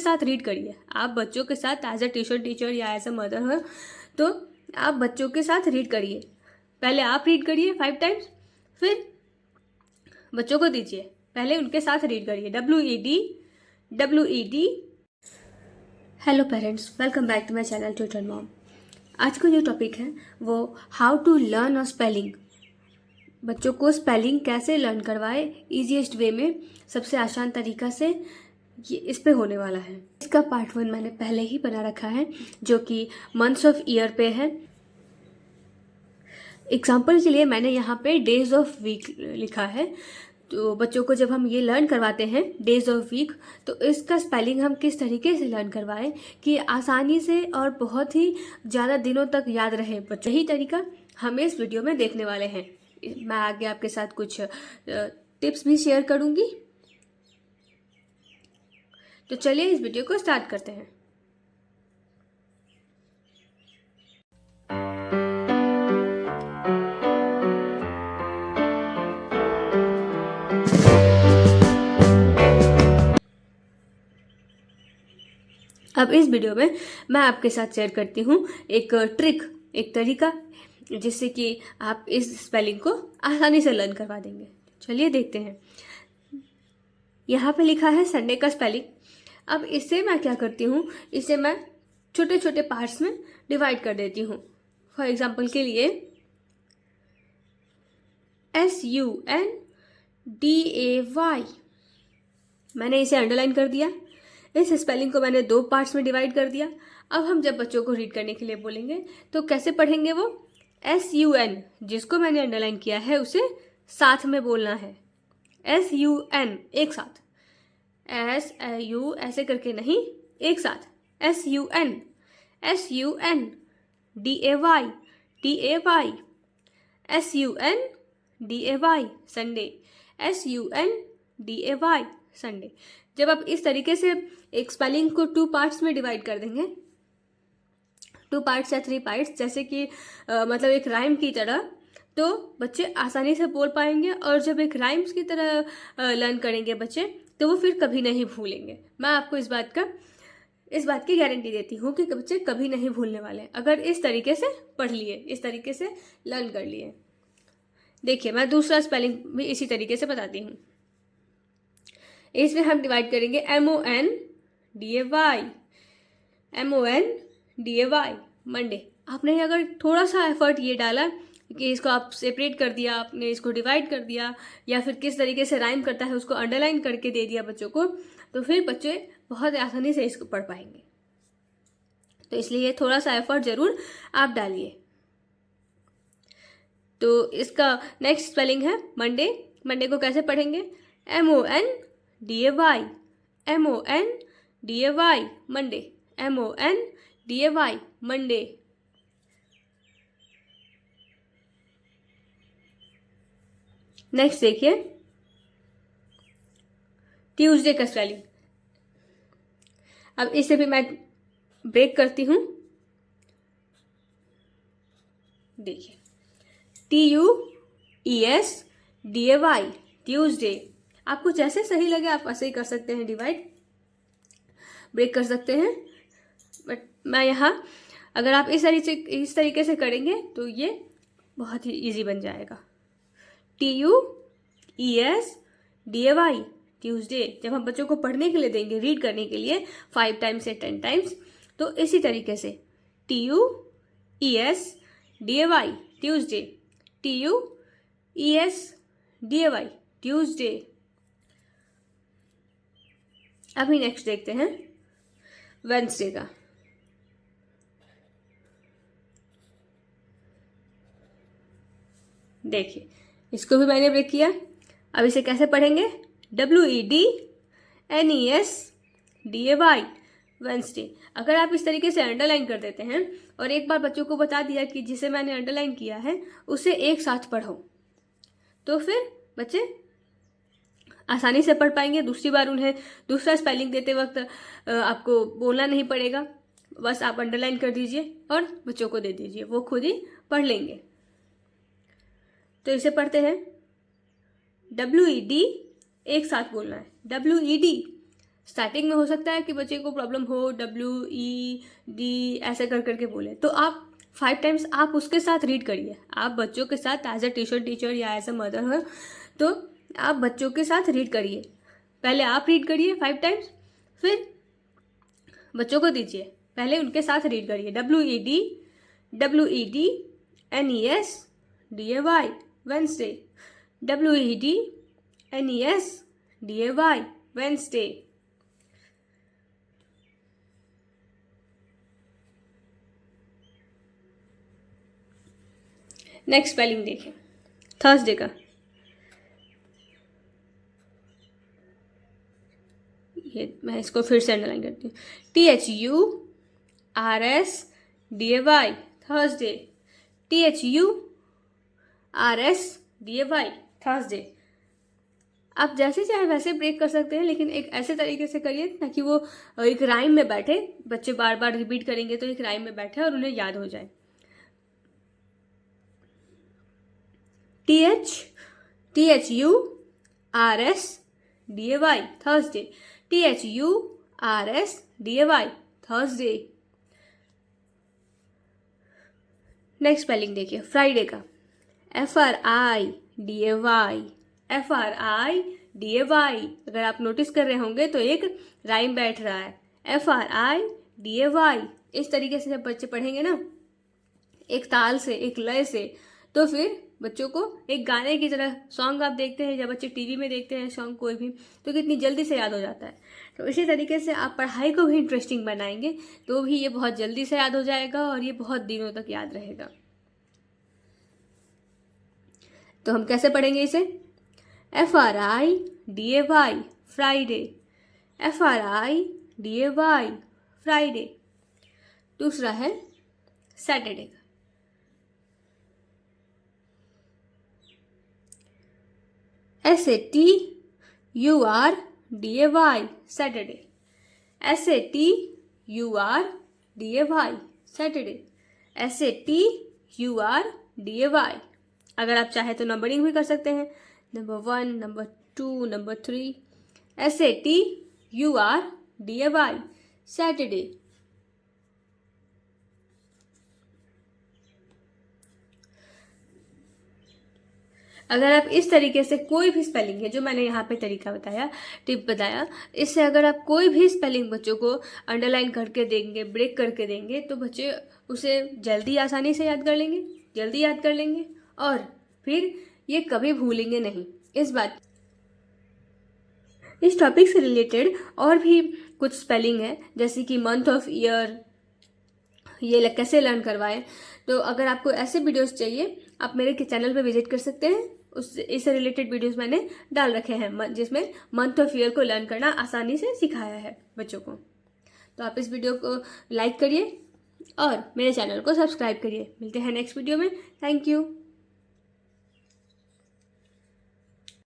साथ रीड करिए। आप बच्चों के साथ एज अ ट्यूशन टीचर या एज अ मदर हो तो आप बच्चों के साथ रीड करिए। पहले आप रीड करिए 5 टाइम्स, फिर बच्चों को दीजिए। पहले उनके साथ रीड करिए। WED। Hello parents, welcome back to my channel tutor mom. आज का जो टॉपिक है वो how to learn a spelling. बच्चों को स्पेलिंग कैसे लर्न करवाए ईजीएस्ट वे में, सबसे आसान तरीका से, ये इस पे होने वाला है। इसका पार्ट 1 मैंने पहले ही बना रखा है जो कि मंथ्स ऑफ ईयर पे है। एग्जाम्पल के लिए मैंने यहाँ पे डेज ऑफ वीक लिखा है। तो बच्चों को जब हम ये लर्न करवाते हैं डेज ऑफ वीक, तो इसका स्पेलिंग हम किस तरीके से लर्न करवाएं कि आसानी से और बहुत ही ज़्यादा दिनों तक याद रहे। यही तरीका हम इस वीडियो में देखने वाले हैं। मैं आगे आपके साथ कुछ टिप्स भी शेयर करूँगी। तो चलिए इस वीडियो को स्टार्ट करते हैं। अब इस वीडियो में मैं आपके साथ शेयर करती हूँ एक ट्रिक, एक तरीका, जिससे कि आप इस स्पेलिंग को आसानी से लर्न करवा देंगे। चलिए देखते हैं। यहाँ पे लिखा है संडे का स्पेलिंग। अब इसे मैं क्या करती हूँ, इसे मैं छोटे छोटे पार्ट्स में डिवाइड कर देती हूँ। फॉर एग्जाम्पल के लिए SUNDAY, मैंने इसे अंडरलाइन कर दिया। इस स्पेलिंग को मैंने 2 पार्ट्स में डिवाइड कर दिया। अब हम जब बच्चों को रीड करने के लिए बोलेंगे तो कैसे पढ़ेंगे वो? SUN, जिसको मैंने अंडरलाइन किया है उसे साथ में बोलना है। SUN, एक साथ। SU ऐसे करके नहीं, एक साथ। SUN, SUN, DAY, DAY, SUN, DAY, Sunday, SUN, DAY, Sunday. जब आप इस तरीके से एक स्पेलिंग को 2 पार्ट्स में डिवाइड कर देंगे, 2 पार्ट्स या 3 पार्ट्स, जैसे कि मतलब एक राइम की तरह, तो बच्चे आसानी से बोल पाएंगे। और जब एक राइम्स की तरह लर्न करेंगे बच्चे, तो वो फिर कभी नहीं भूलेंगे। मैं आपको इस बात की गारंटी देती हूँ कि बच्चे कभी नहीं भूलने वाले, अगर इस तरीके से पढ़ लिए, इस तरीके से लर्न कर लिए। देखिए, मैं दूसरा स्पेलिंग भी इसी तरीके से बताती हूँ। इसमें हम डिवाइड करेंगे MONDAY, MONDAY, मंडे। आपने अगर थोड़ा सा एफर्ट ये डाला कि इसको आप सेपरेट कर दिया, आपने इसको डिवाइड कर दिया, या फिर किस तरीके से राइम करता है उसको अंडरलाइन करके दे दिया बच्चों को, तो फिर बच्चे बहुत आसानी से इसको पढ़ पाएंगे। तो इसलिए थोड़ा सा एफर्ट जरूर आप डालिए। तो इसका नेक्स्ट स्पेलिंग है मंडे। मंडे को कैसे पढ़ेंगे? MONDAY, MONDAY, Monday, MONDAY, Monday. Next देखिए ट्यूसडे का स्पेलिंग। अब इसे भी मैं ब्रेक करती हूँ। देखिए, TUESDAY, ट्यूसडे। आपको जैसे सही लगे आप ऐसे ही कर सकते हैं, डिवाइड, ब्रेक कर सकते हैं। बट मैं यहाँ, अगर आप इस तरीके से करेंगे तो ये बहुत ही इजी बन जाएगा। TUESDAY, Tuesday. जब हम बच्चों को पढ़ने के लिए देंगे, रीड करने के लिए 5 टाइम्स या 10 टाइम्स, तो इसी तरीके से TUESDAY, ट्यूसडे, TUESDAY, ट्यूसडे। अभी नेक्स्ट देखते हैं वेडनेसडे का। देखिए, इसको भी मैंने ब्रेक किया। अब इसे कैसे पढ़ेंगे? WEDNESDAY, Wednesday. अगर आप इस तरीके से अंडरलाइन कर देते हैं और एक बार बच्चों को बता दिया कि जिसे मैंने अंडरलाइन किया है उसे एक साथ पढ़ो, तो फिर बच्चे आसानी से पढ़ पाएंगे। दूसरी बार उन्हें दूसरा स्पेलिंग देते वक्त आपको बोलना नहीं पड़ेगा, बस आप अंडरलाइन कर दीजिए और बच्चों को दे दीजिए, वो खुद ही पढ़ लेंगे। तो इसे पढ़ते हैं WED, एक साथ बोलना है, WED, स्टार्टिंग में हो सकता है कि बच्चे को प्रॉब्लम हो, WED ऐसे कर करके बोले, तो आप 5 टाइम्स आप उसके साथ रीड करिए। आप बच्चों के साथ एज अ ट्यूशन टीचर या एज अ मदर हो तो आप बच्चों के साथ रीड करिए। पहले आप रीड करिए 5 टाइम्स, फिर बच्चों को दीजिए, पहले उनके साथ रीड करिए। WEDNESDAY Wednesday, WEDNESDAY Wednesday. Next spelling देखिए थर्सडे का। ये मैं इसको फिर से अंडरलाइन करती हूँ, THURSDAY थर्सडे, THURSDAY थर्सडे। आप जैसे चाहे वैसे ब्रेक कर सकते हैं, लेकिन एक ऐसे तरीके से करिए ताकि वो एक राइम में बैठे। बच्चे बार बार रिपीट करेंगे तो एक राइम में बैठे और उन्हें याद हो जाए। THURSDAY Thursday, THURSDAY Thursday. Next spelling देखिए फ्राइडे का, FRIDAY। अगर आप नोटिस कर रहे होंगे तो एक राइम बैठ रहा है, FRIDAY। इस तरीके से जब बच्चे पढ़ेंगे ना, एक ताल से, एक लय से, तो फिर बच्चों को एक गाने की तरह, सॉन्ग आप देखते हैं जब बच्चे टीवी में देखते हैं सॉन्ग कोई भी, तो कितनी जल्दी से याद हो जाता है। तो इसी तरीके से आप पढ़ाई को भी इंटरेस्टिंग बनाएंगे तो भी ये बहुत जल्दी से याद हो जाएगा और ये बहुत दिनों तक याद रहेगा। तो हम कैसे पढ़ेंगे इसे? FRIDAY Friday, FRIDAY Friday. दूसरा है सैटरडे का, SATURDAY Saturday, SATURDAY Saturday, SATURDAY। अगर आप चाहे तो नंबरिंग भी कर सकते हैं, number 1, number 2, number 3, SATURDAY Saturday. अगर आप इस तरीके से कोई भी स्पेलिंग है जो मैंने यहाँ पे तरीका बताया, टिप बताया, इससे अगर आप कोई भी स्पेलिंग बच्चों को अंडरलाइन करके देंगे, ब्रेक करके देंगे, तो बच्चे उसे जल्दी आसानी से याद कर लेंगे, जल्दी याद कर लेंगे और फिर ये कभी भूलेंगे नहीं इस बात। इस टॉपिक से रिलेटेड और भी कुछ स्पेलिंग है, जैसे कि मंथ ऑफ ईयर, ये कैसे लर्न करवाएं। तो अगर आपको ऐसे वीडियोस चाहिए आप मेरे चैनल पे विजिट कर सकते हैं, इससे रिलेटेड वीडियोस मैंने डाल रखे हैं जिसमें मंथ ऑफ ईयर को लर्न करना आसानी से सिखाया है बच्चों को। तो आप इस वीडियो को लाइक करिए और मेरे चैनल को सब्सक्राइब करिए। मिलते हैं नेक्स्ट वीडियो में। Thank you.